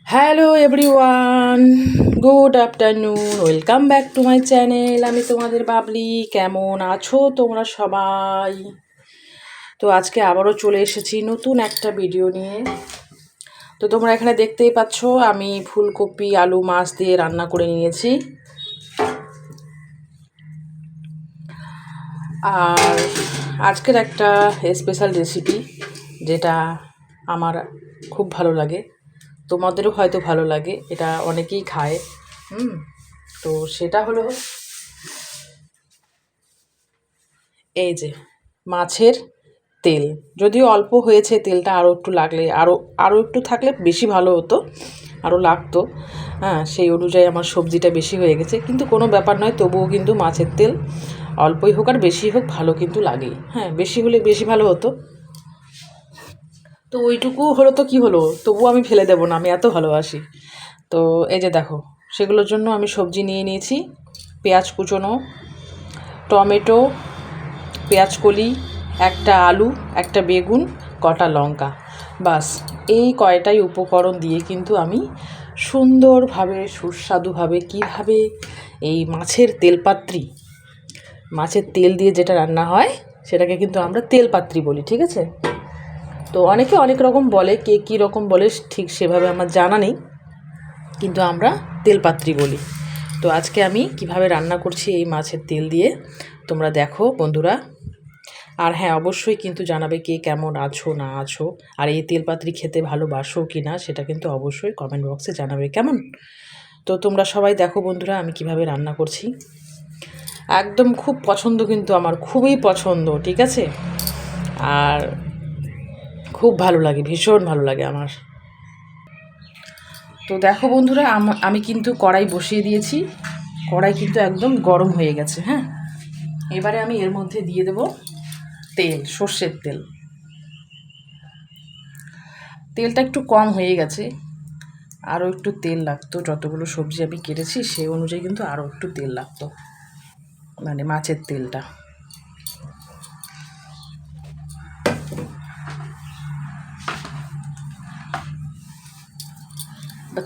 Hello everyone, good afternoon, welcome back to my channel. আমি তোমাদের বাবলি। কেমন আছো তোমরা সবাই? তো আজকে আবারও চলে এসেছি নতুন একটা ভিডিও নিয়ে। তো তোমরা এখানে দেখতেই পাচ্ছ আমি ফুলকপি আলু মাছ দিয়ে রান্না করে নিয়েছি। আর আজকের একটা স্পেশাল রেসিপি যেটা আমার খুব ভালো লাগে, তোমাদেরও হয়তো ভালো লাগে, এটা অনেকেই খায়। তো সেটা হলো এই যে মাছের তেল। যদিও অল্প হয়েছে তেলটা, আরও একটু লাগলে আরও একটু থাকলে বেশি ভালো হতো, আরও লাগতো। হ্যাঁ, সেই অনুযায়ী আমার সবজিটা বেশি হয়ে গেছে, কিন্তু কোনো ব্যাপার নয়। তবুও কিন্তু মাছের তেল অল্পই হোক আর বেশি হোক ভালো কিন্তু লাগেই। হ্যাঁ, বেশি হলে বেশি ভালো হতো। তো ওইটুকু হলো তো কি হলো, তবুও আমি ফেলে দেবো না, আমি এত ভালোবাসি। তো এই যে দেখো, সেগুলোর জন্য আমি সবজি নিয়ে নিয়েছি। পেঁয়াজ কুচোনো, টমেটো, পেঁয়াজকলি, একটা আলু, একটা বেগুন, কটা লঙ্কা, বাস এই কয়টাই উপকরণ দিয়ে কিন্তু আমি সুন্দরভাবে সুস্বাদুভাবে কীভাবে এই মাছের মাছের তেল দিয়ে যেটা রান্না হয় সেটাকে কিন্তু আমরা তেলপাত্রি বলি, ঠিক আছে? তো অনেকে অনেক রকম বলে, কে কী রকম বলে ঠিক সেভাবে আমার জানা নেই, কিন্তু আমরা তেলপাত্রি বলি। তো আজকে আমি কিভাবে রান্না করছি এই মাছের তেল দিয়ে তোমরা দেখো বন্ধুরা। আর হ্যাঁ, অবশ্যই কিন্তু জানাবে কে কেমন আছো না আছো, আর এই তেলপাত্রি খেতে ভালোবাসো কি না সেটা কিন্তু অবশ্যই কমেন্ট বক্সে জানাবে, কেমন? তো তোমরা সবাই দেখো বন্ধুরা আমি কিভাবে রান্না করছি। একদম খুব পছন্দ, কিন্তু আমার খুবই পছন্দ, ঠিক আছে? আর খুব ভালো লাগে, ভীষণ ভালো লাগে আমার। তো দেখো বন্ধুরা, আমি কিন্তু কড়াই বসিয়ে দিয়েছি। কড়াই কিন্তু একদম গরম হয়ে গেছে। হ্যাঁ, এবারে আমি এর মধ্যে দিয়ে দেব তেল, সর্ষের তেল। তেলটা একটু কম হয়ে গেছে, আরও একটু তেল লাগতো। যতগুলো সবজি আমি কেটেছি সেই অনুযায়ী কিন্তু আরও একটু তেল লাগতো, মানে মাছের তেলটা।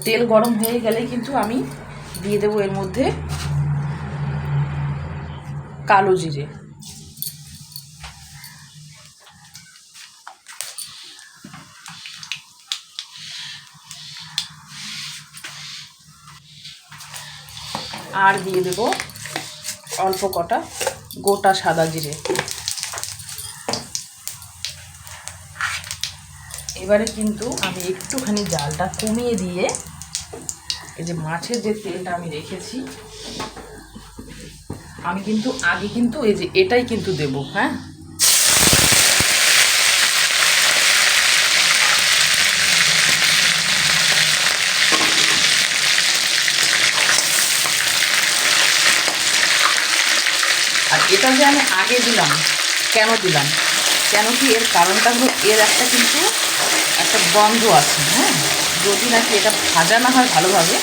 তেল গরম হয়ে গেলেই কিন্তু আমি দিয়ে দেবো এর মধ্যে কালো জিরে, আর দিয়ে দেব অল্প কটা গোটা সাদা জিরে। এবারে কিন্তু আমি একটুখানি জালটা কমিয়ে দিয়ে এই যে মাছের যে তেলটা আমি রেখেছি, আমি কিন্তু আগে কিন্তু এই যে এটাই কিন্তু দেব। হ্যাঁ, আর এটা যে আমি আগে দিলাম, কেন কি এর কারণটা হলো, এর একটা কিন্তু একটা গন্ধ আছে। হ্যাঁ, যদি নাকি এটা ভাজা না হয় ভালোভাবে,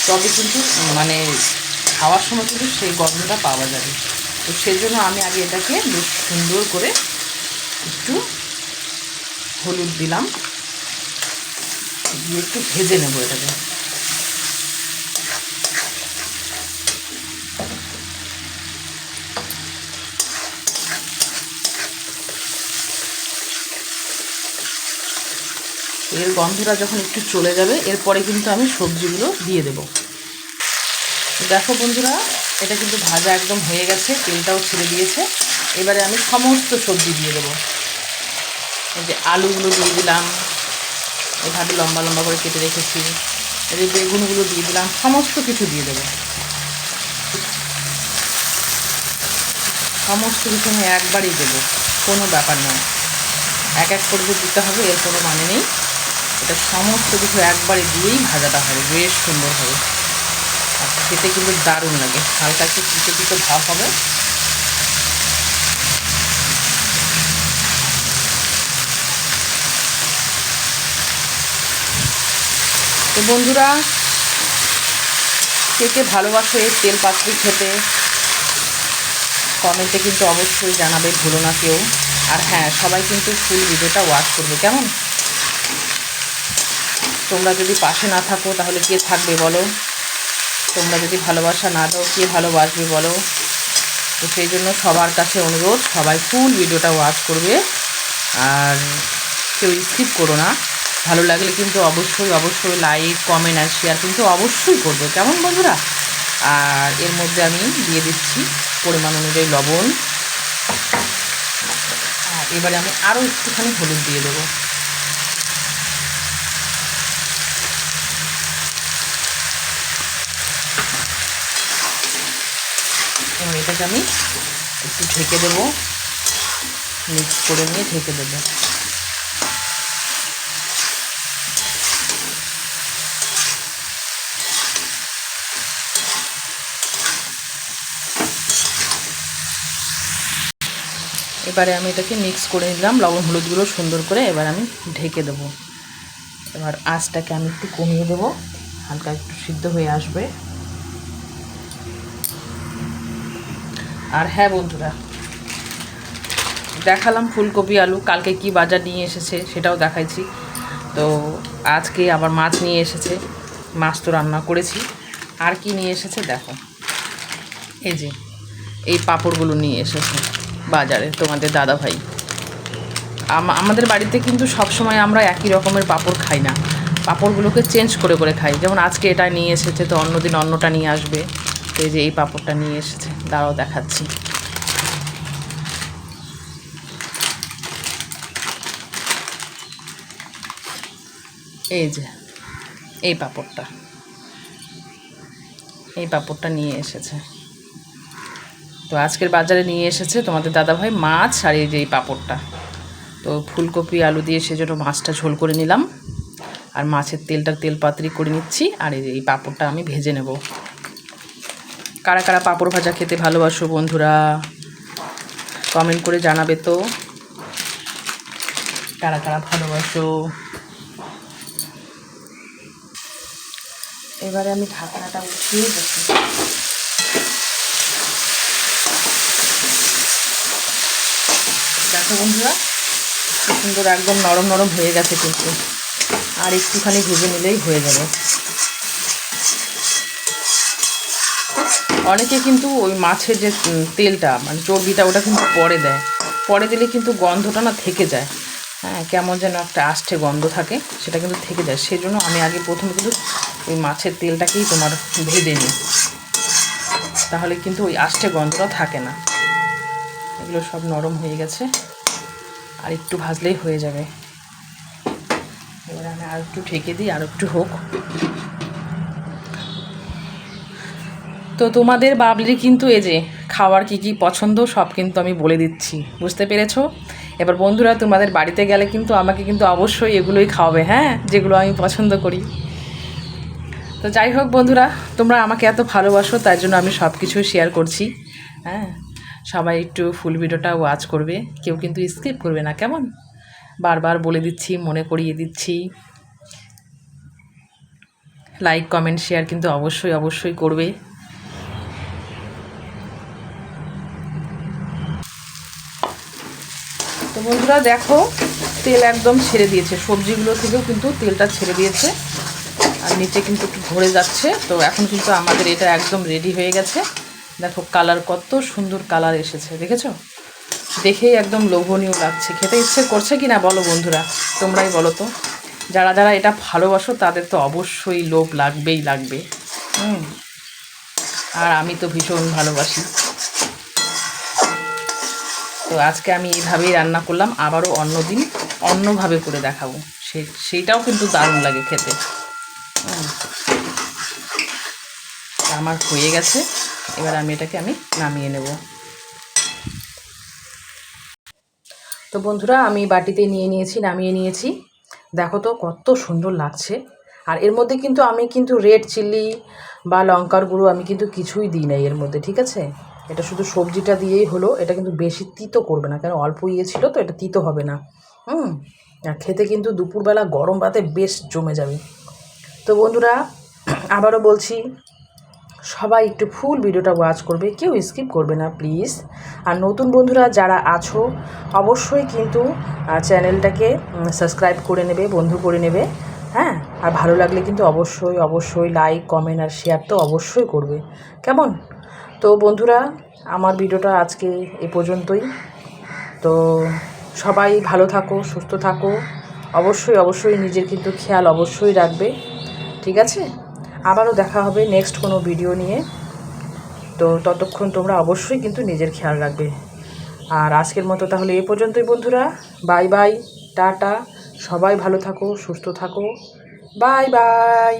তবে কিন্তু মানে খাওয়ার সময় কিন্তু সেই গন্ধটা পাওয়া যাবে। তো সেই জন্য আমি আগে এটাকে বেশ সুন্দর করে একটু হলুদ দিলাম, দিয়ে একটু ভেজে নেবো এটাকে। এর গন্ধটা যখন একটু চলে যাবে, এরপরে কিন্তু আমি সবজিগুলো দিয়ে দেব। দেখো বন্ধুরা, এটা কিন্তু ভাজা একদম হয়ে গেছে, তেলটাও ছেড়ে দিয়েছে। এবারে আমি সমস্ত সবজি দিয়ে দেবো। এই যে আলুগুলো দিয়ে দিলাম, এভাবে লম্বা লম্বা করে কেটে রেখেছি। এই যে বেগুনগুলো দিয়ে দিলাম, সমস্ত কিছু দিয়ে দেবো। সমস্ত কিছু আমি একবারই দেবো, কোনো ব্যাপার নয়। এক এক করে দিতে হবে এর কোনো মানে নেই। এটা সমস্ত কিছু একবারে দিয়েই ভাজাটা হবে, বেশ সুন্দর হবে। আর খেতে কিন্তু দারুণ লাগে, হালকা একটু পিঠে পিঠে ভাব হবে। তো বন্ধুরা, কে কে ভালোবাসো এই তেল পাত্রি খেতে, কমেন্টে কিন্তু অবশ্যই জানাবে, ভুলো না কেউ। আর হ্যাঁ, সবাই কিন্তু ফুল ভিডিওটা ওয়াচ করবে, কেমন? তোমরা যদি পাশে না থাকো তাহলে কে থাকবে বলো? তোমরা যদি ভালোবাসা না দাও কে ভালোবাসবে বলো? তো সেই জন্য সবার কাছে অনুরোধ, সবাই ফুল ভিডিওটা ওয়াচ করবে আর কেউ স্কিপ করো না। ভালো লাগলে কিন্তু অবশ্যই লাইক, কমেন্ট আর শেয়ার কিন্তু অবশ্যই করবে, কেমন বন্ধুরা? আর এর মধ্যে আমি দিয়ে দিচ্ছি পরিমাণ অনুযায়ী লবণ। আর এবারে আমি আরও একটুখানি হলুদ দিয়ে দেবো। এবং এটাকে আমি একটু ঢেকে দেবো, মিক্স করে নিয়ে ঢেকে দেবো। এবারে আমি এটাকে মিক্স করে নিলাম লবণ হলুদগুলো সুন্দর করে। এবার আমি ঢেকে দেবো। এবার আঁচটাকে আমি একটু কমিয়ে দেবো, হালকা একটু সিদ্ধ হয়ে আসবে। আর হ্যাঁ বন্ধুরা, দেখালাম ফুলকপি আলু, কালকে কি বাজার নিয়ে এসেছে সেটাও দেখাইছি। তো আজকে আবার মাছ নিয়ে এসেছে, মাছ তো রান্না করেছি। আর কি নিয়ে এসেছে দেখো, এই যে এই পাঁপড়গুলো নিয়ে এসেছে বাজারে তোমাদের দাদাভাই। আমাদের বাড়িতে কিন্তু সবসময় আমরা একই রকমের পাঁপড় খাই না, পাঁপড়গুলোকে চেঞ্জ করে করে খাই। যেমন আজকে এটা নিয়ে এসেছে, তো অন্যদিন অন্যটা নিয়ে আসবে। তো এই যে এই পাঁপড়টা নিয়ে এসেছে, দাঁড়াও দেখাচ্ছি। এই যে এই পাঁপড়টা নিয়ে এসেছে। তো আজকের বাজারে নিয়ে এসেছে তোমাদের দাদাভাই মাছ, আর এই যে এই পাঁপড়টা। তো ফুলকপি আলু দিয়ে সেজন্য মাছটা ঝোল করে নিলাম, আর মাছের তেল পাতরি করে নিচ্ছি। আর এই যে এই পাঁপড়টা আমি ভেজে নেব। কারা কারা পাঁপড় ভাজা খেতে ভালোবাসো বন্ধুরা, কমেন্ট করে জানাবে তো কারা কারা ভালোবাসো। এবারে আমি ঢাকনাটা উঠিয়ে বসি। দেখো বন্ধুরা, খুব সুন্দর একদম নরম নরম হয়ে গেছে কিন্তু, আর একটুখানি ভেজে নিলেই হয়ে যাবে। অনেকে কিন্তু ওই মাছের যে তেলটা মানে চর্বিটা ওটা কিন্তু পরে দেয়, পরে দিলে কিন্তু গন্ধটা না থেকে যায়। হ্যাঁ, কেমন যেন একটা আষ্টে গন্ধ থাকে, সেটা কিন্তু থেকে যায়। সেই জন্য আমি আগে প্রথমে কিন্তু ওই মাছের তেলটাকেই তোমার ভেজে নিই, তাহলে কিন্তু ওই আষ্টে গন্ধটা থাকে না। এগুলো সব নরম হয়ে গেছে, আর একটু ভাজলেই হয়ে যাবে। এবার আমি আর একটু ঢেকে দিই, আর একটু হোক। তো তোমাদের বাবলির কিন্তু এই যে খাওয়ার কি কি পছন্দ সব কিন্তু আমি বলে দিচ্ছি, বুঝতে পেরেছো? এবার বন্ধুরা, তোমাদের বাড়িতে গেলে কিন্তু আমাকে কিন্তু অবশ্যই এগুলোই খাওয়াবে, হ্যাঁ, যেগুলো আমি পছন্দ করি। তো যাই হোক বন্ধুরা, তোমরা আমাকে এত ভালোবাসো, তাই জন্য আমি সব কিছু শেয়ার করছি। হ্যাঁ, সবাই একটু ফুল ভিডিওটা ওয়াচ করবে, কেউ কিন্তু স্কিপ করবে না, কেমন? বারবার বলে দিচ্ছি, মনে করিয়ে দিচ্ছি। লাইক, কমেন্ট, শেয়ার কিন্তু অবশ্যই করবে। তো বন্ধুরা দেখো, তেল একদম ছেড়ে দিয়েছে, সবজিগুলো থেকেও কিন্তু তেলটা ছেড়ে দিয়েছে, আর নিচে কিন্তু একটু ধরে যাচ্ছে। তো এখন কিন্তু আমাদের এটা একদম রেডি হয়ে গেছে। দেখো কালার, কত সুন্দর কালার এসেছে, দেখেছো? দেখেই একদম লোভনীয় লাগছে, খেতে ইচ্ছে করছে কি না বলো বন্ধুরা, তোমরাই বলো তো। যারা যারা এটা ভালোবাসো তাদের তো অবশ্যই লোভ লাগবে। আর আমি তো ভীষণ ভালোবাসি। তো আজকে আমি এইভাবেই রান্না করলাম, আবারও অন্যদিন অন্যভাবে করে দেখাবো, সেইটাও কিন্তু দারুণ লাগে খেতে। আমার হয়ে গেছে, এবার আমি এটাকে নামিয়ে নেব। তো বন্ধুরা, আমি বাটিতে নামিয়ে নিয়েছি। দেখো তো কত সুন্দর লাগছে। আর এর মধ্যে কিন্তু আমি রেড চিলি বা লঙ্কার গুঁড়ো আমি কিন্তু কিছুই দিই না এর মধ্যে, ঠিক আছে? এটা শুধু সবজিটা দিয়েই হলো। এটা কিন্তু বেশি তিতো করবে না, কেন অল্প ছিল তো, এটা তিতো হবে না। আর খেতে কিন্তু দুপুরবেলা গরম ভাতে বেশ জমে যাবে। তো বন্ধুরা, আবারও বলছি, সবাই একটু ফুল ভিডিওটা ওয়াচ করবে, কেউ স্কিপ করবে না প্লিজ। আর নতুন বন্ধুরা যারা আছো অবশ্যই কিন্তু চ্যানেলটাকে সাবস্ক্রাইব করে নেবে, বন্ধু করে নেবে। হ্যাঁ, আর ভালো লাগলে কিন্তু অবশ্যই অবশ্যই লাইক কমেন্ট আর শেয়ার তো অবশ্যই করবে, কেমন? তো বন্ধুরা, আমার ভিডিওটা আজকে এ পর্যন্তই। তো সবাই ভালো থাকো, সুস্থ থাকো, অবশ্যই অবশ্যই নিজের কিন্তু খেয়াল অবশ্যই রাখবে, ঠিক আছে? আবারও দেখা হবে নেক্সট কোনো ভিডিও নিয়ে। তো ততক্ষণ তোমরা অবশ্যই কিন্তু নিজের খেয়াল রাখবে। আর আজকের মতো তাহলে এ পর্যন্তই বন্ধুরা। বাই বাই, টাটা, সবাই ভালো থাকো, সুস্থ থাকো, বাই বাই।